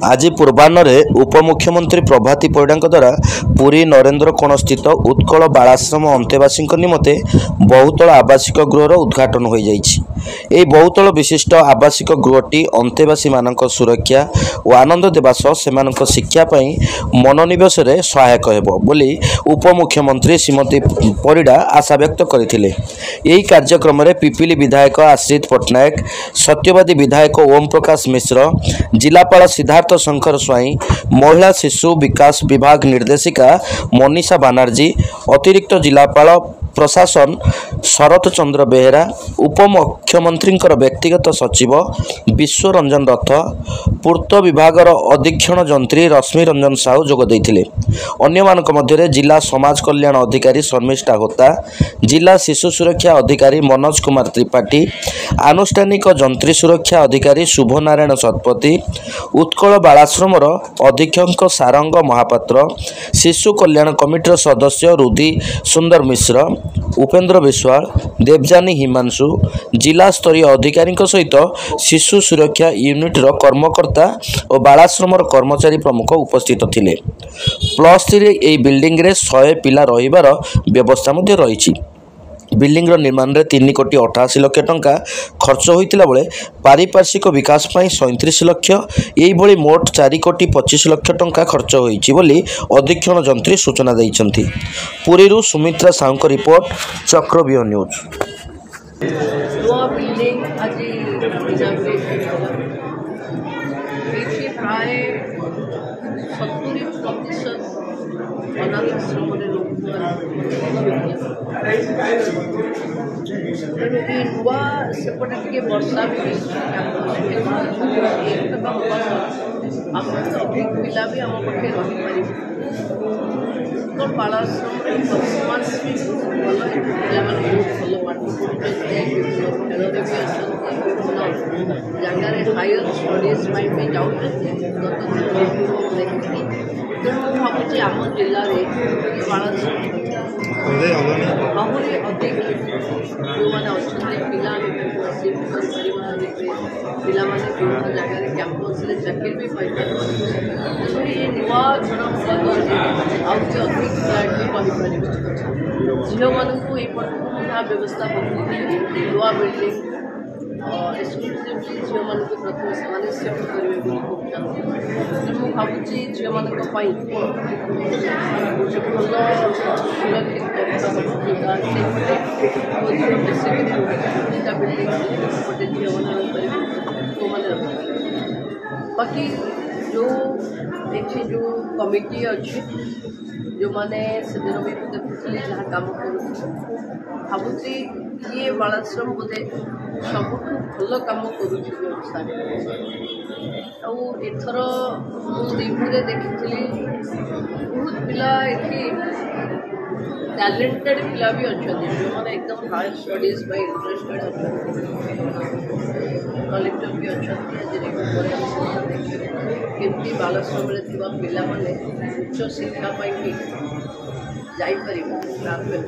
आज पूर्वाह्न उपमुख्यमंत्री प्रभाती परिडा द्वारा पुरी नरेन्द्र कोण स्थित उत्कल बालाश्रम अंतेवासी निमते बहुतल आवासिक गृहर उद्घाटन हो जाइए। बहुतल विशिष्ट आवासिक गृहटी अंतेवासी मानक सुरक्षा और आनंद देवा सह सेमानक शिक्षापी मनोनिवेश सहायक हेबो बोली उपमुख्यमंत्री श्रीमती परिडा आशा व्यक्त करथिले। यही कार्यक्रम में पिपिली विधायक आश्रित पट्टनायक, सत्यवादी विधायक ओम प्रकाश मिश्र, जिलापाल सिद्धार्थ शंकर स्वाई, महिला शिशु विकास विभाग निर्देशिका मनीषा बानार्जी, अतिरिक्त जिलापाल प्रशासन शरत चंद्र बेहेरा, उपमुख्यमंत्री व्यक्तिगत सचिव विश्वरंजन रथ, पूर्त विभागर अधीक्षण जंत्री रश्मि रंजन साहू जोग देथिले। अन्य मानक मध्य जिला समाज कल्याण अधिकारी शर्मिष्ठा होता, जिला शिशु सुरक्षा अधिकारी मनोज कुमार त्रिपाठी, आनुष्ठानिक जंत्री सुरक्षा अधिकारी शुभ नारायण शतपथी, उत्कल बालाश्रमर अधीक्षक सारंग महापात्र, शिशु कल्याण कमिटर सदस्य रुदी सुंदर मिश्र, उपेन्द्र विश्वाल, देवजानी हिमांशु, जिला स्तरीय अधिकारी सहित शिशु सुरक्षा यूनिटर कर्मकर्ता और बालाश्रमर कर्मचारी प्रमुख उपस्थित थिले। +3 ए बिल्डिंग रे 100 पिला रहिबार व्यवस्था मध्ये रहिछि। बिल्डिंग निर्माण में 3 कोटी 88 लाख टंका खर्च होता बेले पारिपार्श्विक विकास पर 37 लाख, यही मोट 4 कोटी 25 लाख टंका खर्च होइछि बोली अधीक्षण जंत्री सूचना देइछन्ति। पुरीरू सुमित्रा साहू रिपोर्ट, चक्रव्यूह न्यूज। नुआ सेपटे टे वर्षा भी अधिक पिला भी आम पाखे रही तो बालाश्रम वर्तमान भल पे भल पाठ खेल भी अच्छा जगार हायर स्टडीज भी जाऊँ देखी तेणु भावी आम जिले में बालाश्रम आहरी अधिक जो मैंने अच्छा पिला पिला विभिन्न जगह कैंपस चाकरी भी पाइपर नुआ गुण अधिक कहीपर झील मानू ये व्यवस्था करती नुआ बिल्डिंग एक्सक्लूसिवली झील मान प्रथम से सेफ्ट करेंगे मुझे भावुँ झील मान बाकी जो देखिए जो कमिटी अच्छी जो मैंने से दिन भी देखुली जहाँ कम कर भावुँ ये बालाश्रम बोधे सब भल कम करुच्छार एथर मुझे देखी बहुत पिला ये टैलेंटेड पिला भी अच्छा जो मैंने एकदम हायर स्टडीज इंटरेस्टेड अच्छा कलेक्टर भी अच्छा केमती बालाश्रम पिला उच्च शिक्षा जापर।